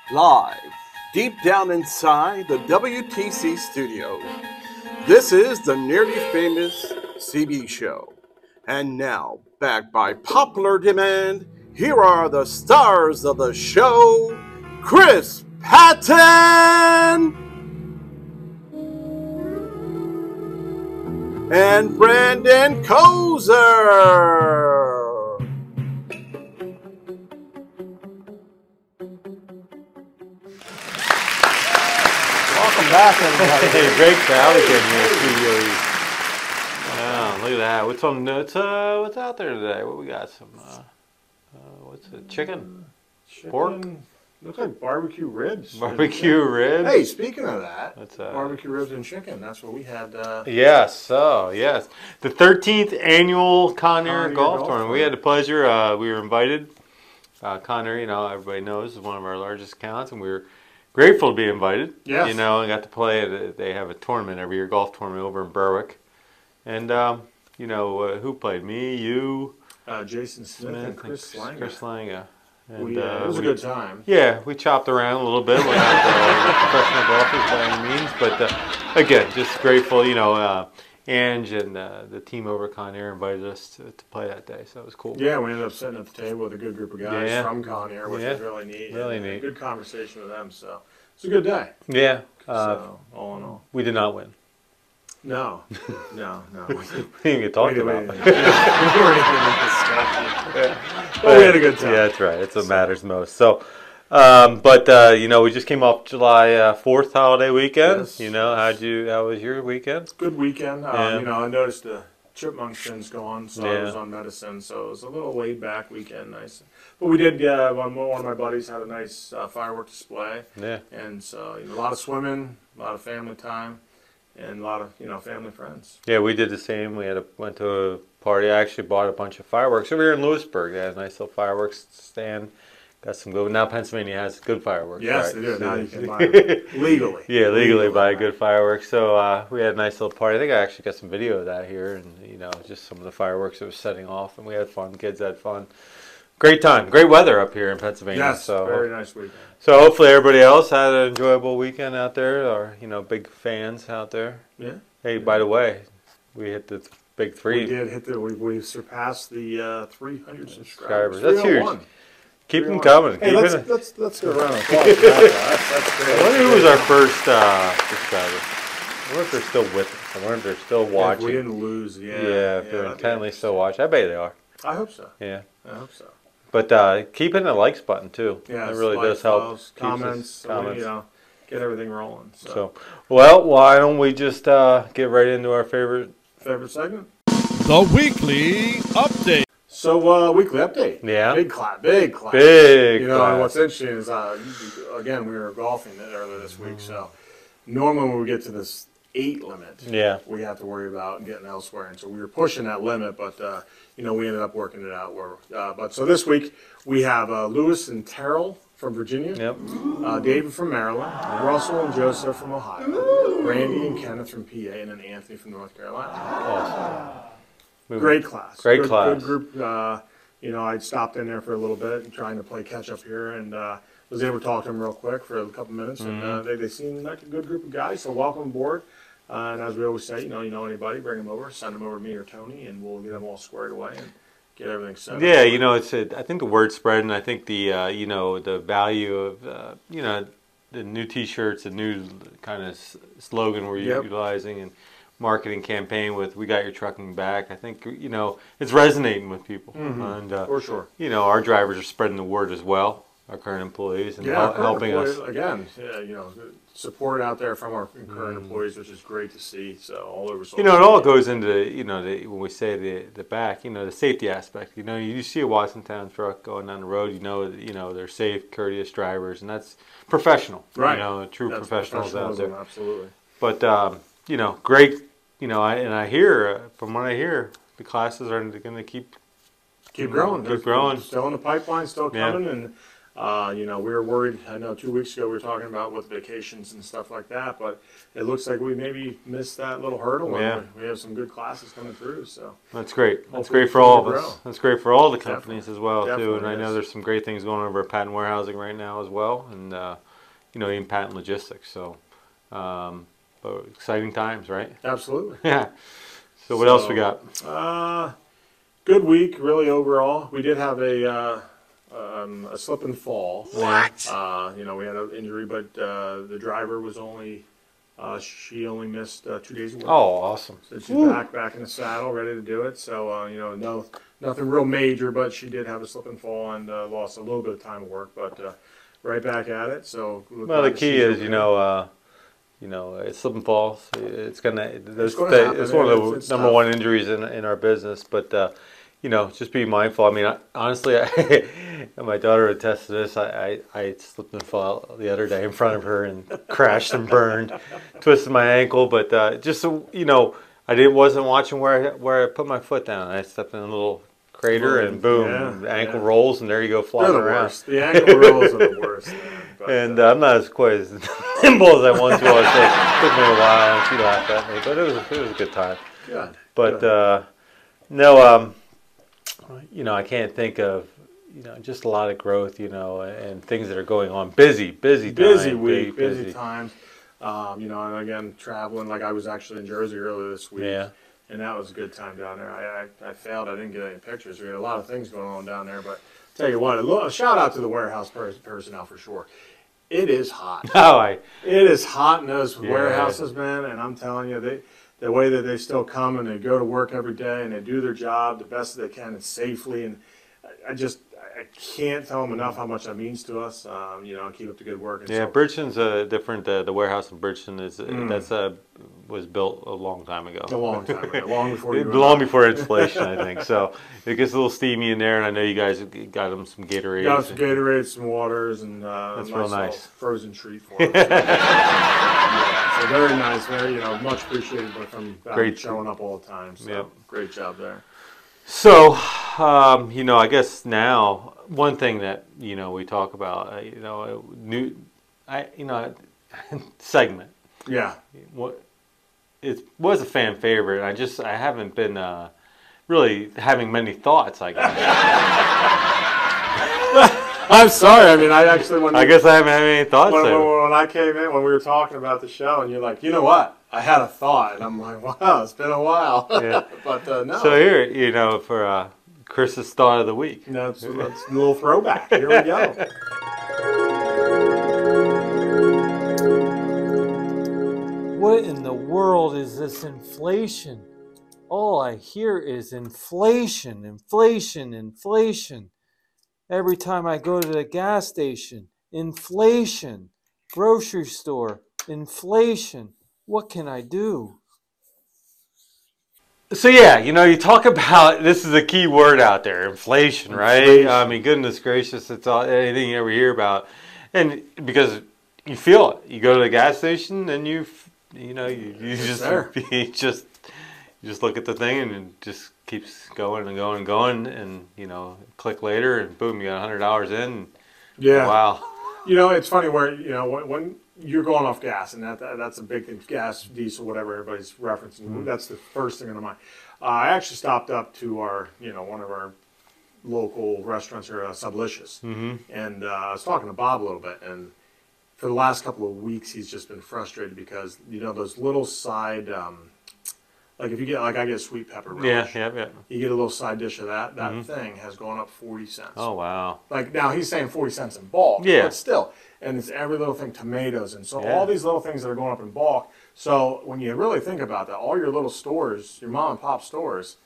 Live, deep down inside the WTC studios, this is the Nearly Famous CB Show. And now, backed by popular demand, here are the stars of the show, Chris Patton and Brandon Kozer. Welcome back, everybody. Hey, great crowd again here, studio. Wow, look at that. What's out there today? What we got? Some what's it? Chicken? Pork? Looks like barbecue ribs. Barbecue ribs. Hey, speaking of that, That's barbecue ribs and chicken. That's what we had. Yes, yes. The 13th annual Conair Golf Golf Tournament. We had the pleasure. We were invited. Conair, everybody knows, is one of our largest accounts, and we were grateful to be invited. Yes. And got to play. They have a tournament every year, golf tournament over in Berwick. And who played? Me, you, Jason Smith and Chris Langer. Chris Langer. And, it was a good time. Yeah, we chopped around a little bit. We're not professional golfers by any means, but again, just grateful. Ange and the team over at Conair invited us to play that day, so it was cool. Yeah, we ended up sitting at the table with a good group of guys from Conair, which was really neat. Really neat. A good conversation with them, so it's a good day. Yeah. So, all in all. We did not win. No. We didn't get talked about. We weren't even in discussion. But we had a good time. Yeah, that's right. It's what matters most. So, we just came off July 4th holiday weekend. Yes. How was your weekend? Good weekend. Yeah. I noticed the chipmunk things going, so I was on medicine, so it was a little laid back weekend, nice. But we did. One of my buddies had a nice firework display. Yeah. And so a lot of swimming, a lot of family time, and a lot of family friends. Yeah, we did the same. Went to a party. I actually bought a bunch of fireworks over here in Lewisburg. They had a nice little fireworks stand. Got some good. Now Pennsylvania has good fireworks. Yes, right? they do. Now you can buy them legally. Yeah, legally buy good fireworks. So we had a nice little party. I think I actually got some video of that here, and just some of the fireworks that was setting off, and we had fun. Kids had fun. Great time. Great weather up here in Pennsylvania. Yes, so very nice weekend. So hopefully everybody else had an enjoyable weekend out there, or big fans out there. Yeah. Hey, by the way, we hit the big 3. We did hit we surpassed the 300 subscribers. That's huge. Keep them 301. coming. Hey, let's go around and applause. That's great. I wonder who was our first subscriber. I wonder if they're still with us. I wonder if they're still watching. If we didn't lose, if they're intently still watching. I bet they are. I hope so. Yeah. I hope so. But keep hitting the likes button too. Yeah, it really does help. Comments. Get everything rolling. So, well, why don't we just get right into our favorite segment? The Weekly Update. So, weekly update. Yeah. Big class. Big class. Big class. And what's interesting is, again, we were golfing earlier this week, so normally when we get to this 8 limit, we have to worry about getting elsewhere. And so we were pushing that limit, but, we ended up working it out. So this week we have Lewis and Terrell from Virginia, David from Maryland, Russell and Joseph from Ohio, Randy and Kenneth from PA, and then Anthony from North Carolina. Awesome. Great class. Great class. Good group. I stopped in there for a little bit and trying to play catch up here, and was able to talk to them real quick for a couple minutes, and they seem like a good group of guys. So welcome aboard. And as we always say, you know anybody, bring them over, send them over to me or Tony, and we'll get them all squared away and get everything set up. Yeah, I think the word spread, and I think the the value of the new T-shirts, the new kind of slogan we're utilizing and marketing campaign with "We got your trucking back." I think it's resonating with people, and for sure. Our drivers are spreading the word as well. Our current employees and helping us again. Support out there from our current employees, which is great to see. So all over. It all goes into when we say the back, the safety aspect. You see a Watsontown truck going down the road, they're safe, courteous drivers, and that's professional. Right. True that's professionals out there. Absolutely. But great. I hear from what I hear, the classes are going to keep growing. Keep growing. Still in the pipeline, still coming, and You know, we were worried. I know 2 weeks ago we were talking about with vacations and stuff like that, but it looks like we maybe missed that little hurdle. Yeah. And we have some good classes coming through. So that's great. That's hopefully great for all of grow. us. That's great for all the companies Definitely. as well too. Definitely And I know is. there's some great things going on over at Patent Warehousing right now as well, and you know, even Patent Logistics. So, but exciting times, right? Absolutely. Yeah. So what else we got? Good week, really overall. We did have a slip and fall. What? You know, we had an injury, but the driver was only she only missed 2 days of work. Oh, awesome. So she's back in the saddle, ready to do it. So you know, nothing real major, but she did have a slip and fall and lost a little bit of time of work, but right back at it. So Well, the key is, you know, it's slip and falls. It's happen. it's one of the It's number tough. one injuries in our business. But you know, just be mindful. I mean, honestly, my daughter attested to this. I slipped and fell the other day in front of her and crashed and burned, twisted my ankle. But just so you know, wasn't watching where I put my foot down. I stepped in a little crater and boom, the ankle rolls and there you go They're flopping the around. worst. The ankle rolls are the worst. Man. But, And I'm not as quite as nimble as I want to. It took me a while, and she laughed at me, but it was a good time. good. But Good. no, you know, I can't think of, you know, just a lot of growth, you know, and things that are going on. Busy time, Week, busy busy. times. You know, and again, traveling. Like I was actually in Jersey earlier this week. Yeah. And that was a good time down there. I failed. I didn't get any pictures. We had a lot of things going on down there. But tell you what, a shout out to the warehouse personnel for sure. It is hot. Oh, It is hot in those Yeah. warehouses, man. And I'm telling you, the way that they still come and they go to work every day and they do their job the best that they can and safely. And I can't tell them enough how much that means to us. You know, keep up the good work. And yeah, so, Bridgeton's different. The warehouse in Bridgeton was built a long time ago. a long time ago, long before you were Long before installation, I think. So it gets a little steamy in there, and I know you guys got them some Gatorade. got some Gatorade, some waters, and That's a real little nice. frozen treat for us. Yeah, so very nice, very much appreciated from Great. showing up all the time. So Yep. great job there. So, you know, I guess now one thing that you know we talk about, you know, segment. Yeah, What it was a fan favorite. I haven't been really having many thoughts. I guess. I'm sorry. I mean, I actually I guess I haven't had any thoughts. when I came in when we were talking about the show, and you're like, you know what? I had a thought, and I'm like, wow, it's been a while. Yeah. But no. So here, you know, for Chris's thought of the week. That's a little throwback. Here we go. What in the world is this inflation? All I hear is inflation, inflation, inflation. Every time I go to the gas station, inflation. Grocery store, inflation. What can I do? So yeah, you know, you talk about, this is a key word out there, inflation, right? Inflation. I mean, goodness gracious, it's all anything you ever hear about, and because you feel it, you go to the gas station and you just look at the thing and it just keeps going and going and going, and you know, click later and boom, you got $100 in. Yeah. Wow. You know, it's funny where, you know, when you're going off gas, and that's a big thing, gas, diesel, whatever everybody's referencing, Mm-hmm. that's the first thing on my mind. I actually stopped up to our, you know, one of our local restaurants here, Sublicious, and I was talking to Bob a little bit, and for the last couple of weeks, he's just been frustrated because, you know, those little side, like if you get, like I get sweet pepper relish, Yeah. you get a little side dish of that, thing has gone up 40 cents. Oh wow. Like now he's saying 40 cents in bulk, Yeah. but still, and it's every little thing, tomatoes, and so Yeah. all these little things that are going up in bulk. So when you really think about that, all your little stores, your mom and pop stores,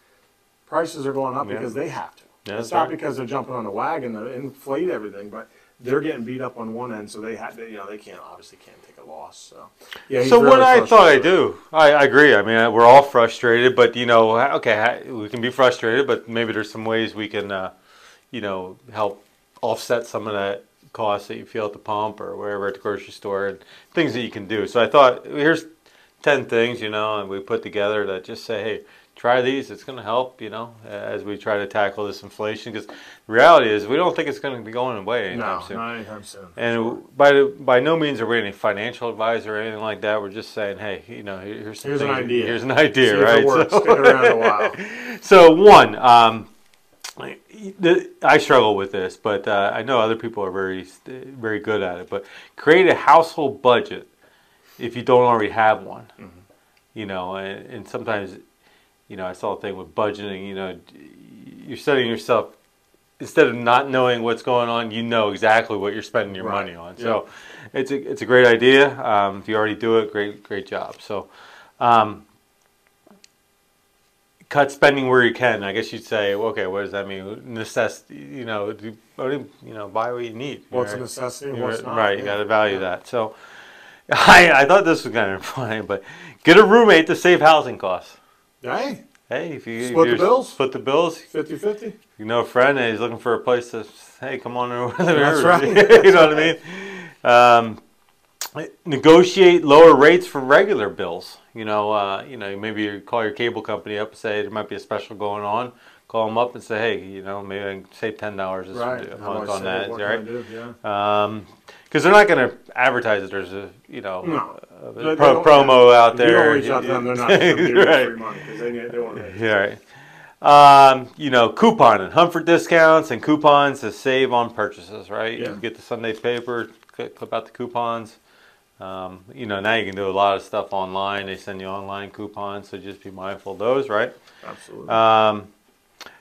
prices are going up Yeah. because they have to. Yeah, It's that's not right. because they're jumping on the wagon to inflate everything, but they're getting beat up on one end, so they have to, you know, they obviously can't take a loss. So yeah. So what I thought I'd do. do, I agree. I mean, we're all frustrated, but you know, okay, we can be frustrated, but maybe there's some ways we can, you know, help offset some of that cost that you feel at the pump or wherever at the grocery store, and things that you can do. So I thought, here's 10 things, you know, and we put together that just say, hey, try these. It's going to help, as we try to tackle this inflation. Because the reality is, we don't think it's going to be going away anytime soon. Not anytime soon. And by no means are we any financial advisor or anything like that. We're just saying, hey, here's an idea. Here's an idea, see right? If it works. Stick around a while. So one, I struggle with this, but I know other people are very, very good at it. But create a household budget if you don't already have one. And sometimes, I saw a thing with budgeting. You're setting yourself, instead of not knowing what's going on, exactly what you're spending your money on. Yeah. So it's a great idea. If you already do it, great job. So. Cut spending where you can. I guess you'd say, okay, what does that mean? Necessity, buy what you need. What's a necessity and what's not. Right, you got to value that. So I thought this was kind of funny, but get a roommate to save housing costs. Hey, if you split the bills. Split the bills. 50-50. You know a friend and he's looking for a place to, hey, come on over. That's right. You know what I mean? Negotiate lower rates for regular bills. Maybe you call your cable company up and say there might be a special going on. Call them up and say, hey, maybe I can save $10 a month on that, right? Because they're not going to advertise that there's a promo out there. You don't reach out to them, they're not going to give you free money because they want to make it. Right. Couponing, hunt for discounts and coupons to save on purchases, right? Yeah. You get the Sunday paper, clip out the coupons. Now you can do a lot of stuff online. They send you online coupons, so just be mindful of those, right? Absolutely.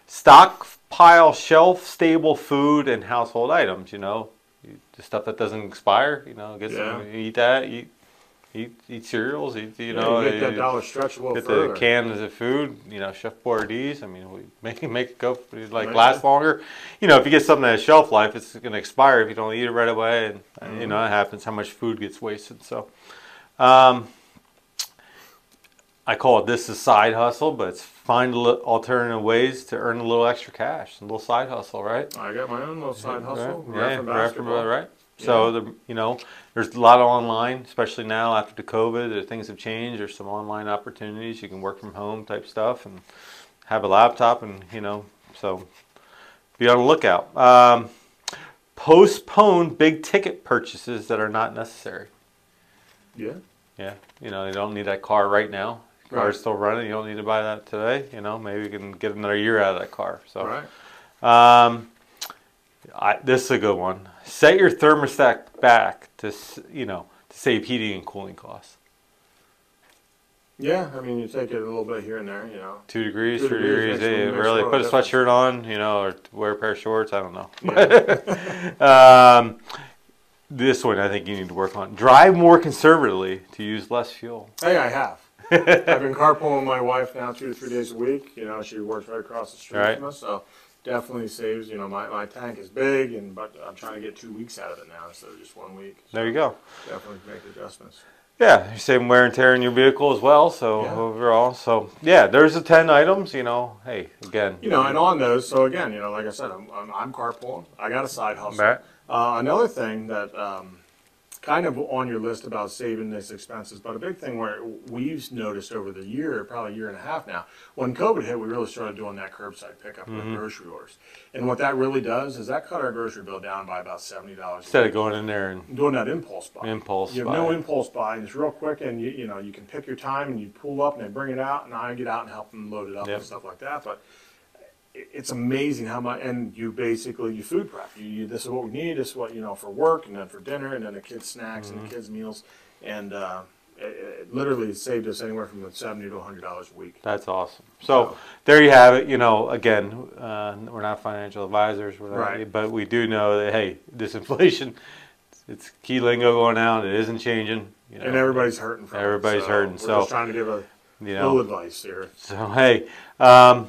Stockpile shelf-stable food and household items, the stuff that doesn't expire, get some, eat that, eat cereals, you get that dollar stretch a little further. Get the cans of food, Chef Boyardee's. I mean, we make it go last longer. If you get something that has shelf life, it's going to expire if you don't eat it right away, and it happens. How much food gets wasted? So, I call it this a side hustle, but it's find alternative ways to earn a little extra cash, a little side hustle, right? I got my own little side hustle. Right? Basketball, right? Yeah. So there's a lot of online, especially now after the COVID. Things have changed. There's some online opportunities. You can work from home type stuff and have a laptop, and so be on the lookout. Postpone big ticket purchases that are not necessary. Yeah. Yeah. You don't need that car right now. Car's still running. You don't need to buy that today. Maybe you can get another year out of that car. So. Right. This is a good one. Set your thermostat back to save heating and cooling costs. Yeah, I mean, you take it a little bit here and there, 2 degrees, 3 degrees. Really put a sweatshirt on, or wear a pair of shorts. I don't know. Yeah. This one I think you need to work on. Drive more conservatively to use less fuel. Hey, I have. I've been carpooling with my wife now 2 to 3 days a week. She works right across the street from us, so definitely saves. My tank is big, but I'm trying to get 2 weeks out of it now instead of just 1 week. So there you go. Definitely make adjustments. Yeah, you're saving wear and tear in your vehicle as well. So overall, there's the 10 items. Hey, again. And on those, so again, like I said, I'm carpooling. I got a side hustle. Right. Another thing that kind of on your list about saving these expenses, but a big thing where we've noticed over the year, probably a year and a half now, when COVID hit, we really started doing that curbside pickup with grocery orders. And what that really does is that cut our grocery bill down by about $70. Instead of going in there and doing that impulse buy. You have no impulse buy, and it's real quick, and you can pick your time, and you pull up, and they bring it out, and I get out and help them load it up and stuff like that. But it's amazing how much, and you food prep. This is what we need. This is what for work, and then for dinner, and then the kids' snacks and the kids' meals, and it literally saved us anywhere from $70 to $100 a week. That's awesome. So there you have it. Again, we're not financial advisors, but we do know that hey, this inflation, it's key lingo going out. It isn't changing. And everybody's hurting from it. Everybody's hurting. We're just trying to give a little advice here. So hey, I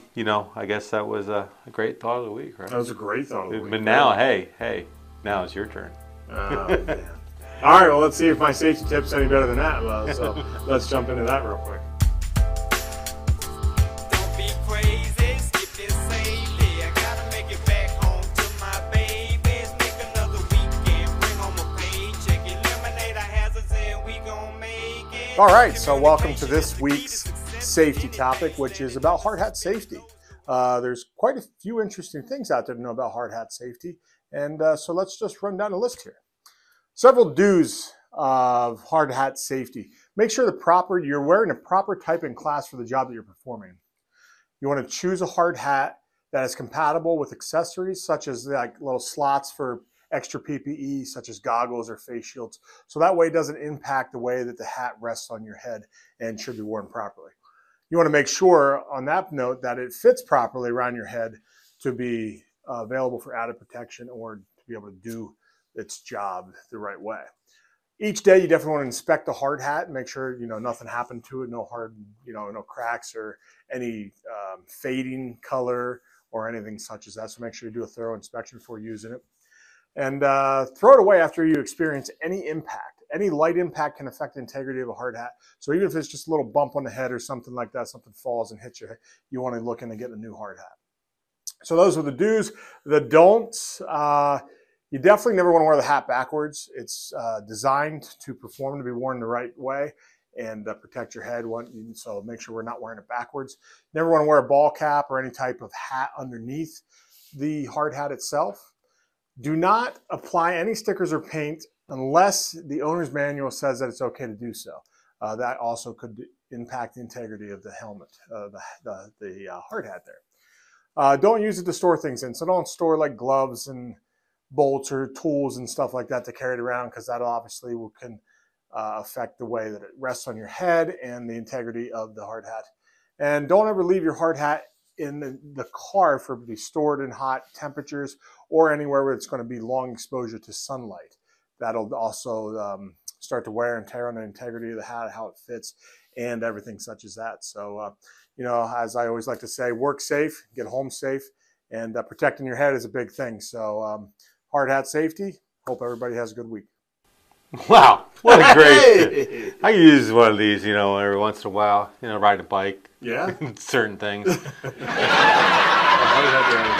guess that was a great thought of the week, right? That was a great thought of the week. But now, hey, now it's your turn. Oh, man. All right, well, let's see if my safety tip's any better than that. So let's jump into that real quick. Don't be crazy, skip this safely. I gotta make it back home to my babies. Make another weekend, bring home a paycheck, eliminate our hazards, and we gon' make it. All right, so welcome to this week's safety topic, which is about hard hat safety. There's quite a few interesting things out there to know about hard hat safety, and so let's just run down a list here. Several do's of hard hat safety. Make sure you're wearing a proper type and class for the job that you're performing. You want to choose a hard hat that is compatible with accessories such as like little slots for extra PPE, such as goggles or face shields. So that way it doesn't impact the way that the hat rests on your head and should be worn properly. You want to make sure on that note that it fits properly around your head to be available for added protection or to be able to do its job the right way. Each day you definitely want to inspect the hard hat and make sure nothing happened to it, no no cracks or any fading color or anything such as that. So make sure you do a thorough inspection before using it. And throw it away after you experience any impact. Any light impact can affect the integrity of a hard hat. So even if it's just a little bump on the head or something like that, something falls and hits your head, you want to look into getting a new hard hat. So those are the do's. The don'ts, you definitely never want to wear the hat backwards. It's designed to perform, to be worn the right way and protect your head. So make sure we're not wearing it backwards. Never want to wear a ball cap or any type of hat underneath the hard hat itself. Do not apply any stickers or paint unless the owner's manual says that it's okay to do so. That also could impact the integrity of the helmet, the hard hat there. Don't use it to store things in. So don't store like gloves and bolts or tools and stuff like that to carry it around, because that obviously can affect the way that it rests on your head and the integrity of the hard hat. And don't ever leave your hard hat in the car for it to be stored in hot temperatures or anywhere where it's going to be long exposure to sunlight. That'll also start to wear and tear on the integrity of the hat, how it fits, and everything such as that. So, as I always like to say, work safe, get home safe, and protecting your head is a big thing. So, hard hat safety. Hope everybody has a good week. Wow, what a great! I use one of these, every once in a while. Ride a bike. Yeah. Certain things. And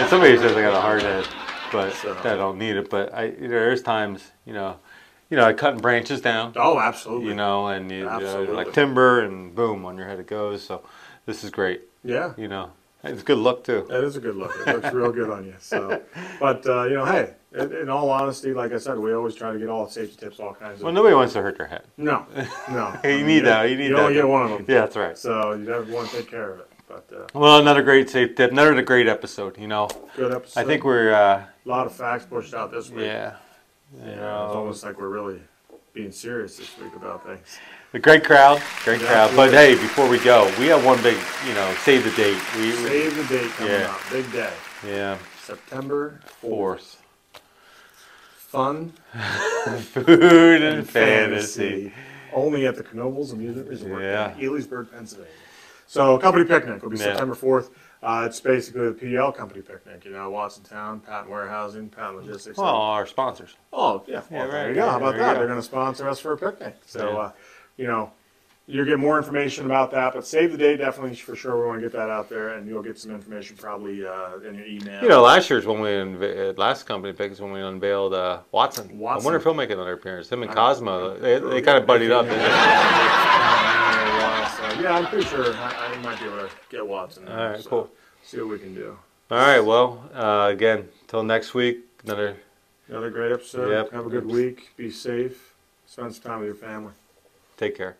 somebody says I got a hard head, but I don't need it. But there's times, cutting branches down. Oh, absolutely. And like timber, and boom, on your head it goes. So this is great. Yeah. It's a good look too. That is a good look. It looks real good on you. So, but hey, in all honesty, like I said, we always try to get all the safety tips, all kinds of. Well, nobody wants to hurt their head. No. You need that. You need you that. only get one of them. Yeah, that's right. So you definitely want to take care of it. But well, another great safe tip. Another great episode. Good episode. I think we're a lot of facts pushed out this week. Yeah. It's almost like we're really being serious this week about things. A great crowd. But hey, before we go, we have one big, save the date. Save the date coming up. Big day. Yeah. September 4th. Fun. Food and fantasy. Only at the Knoebels Amusement Resort in Yeah. Elysburg, Pennsylvania. So, company picnic will be September 4th. It's basically the PL company picnic. Watsontown, Patent Warehousing, Patent Logistics. Well, our sponsors. Oh, yeah. Well, there you go. How about that? They're going to sponsor us for a picnic. So, you'll get more information about that. But save the date, definitely, for sure. We want to get that out there. And you'll get some information probably in your email. Last year's when we last company pick is when we unveiled Watson. I wonder if he'll make another appearance. Him and Cosmo, they kind of buddied up. Didn't they? Yeah, I'm pretty sure I might be able to get Watson. All right, cool. See what we can do. All right, well, again, till next week, another great episode. Yep. Have a good week. Be safe. Spend some time with your family. Take care.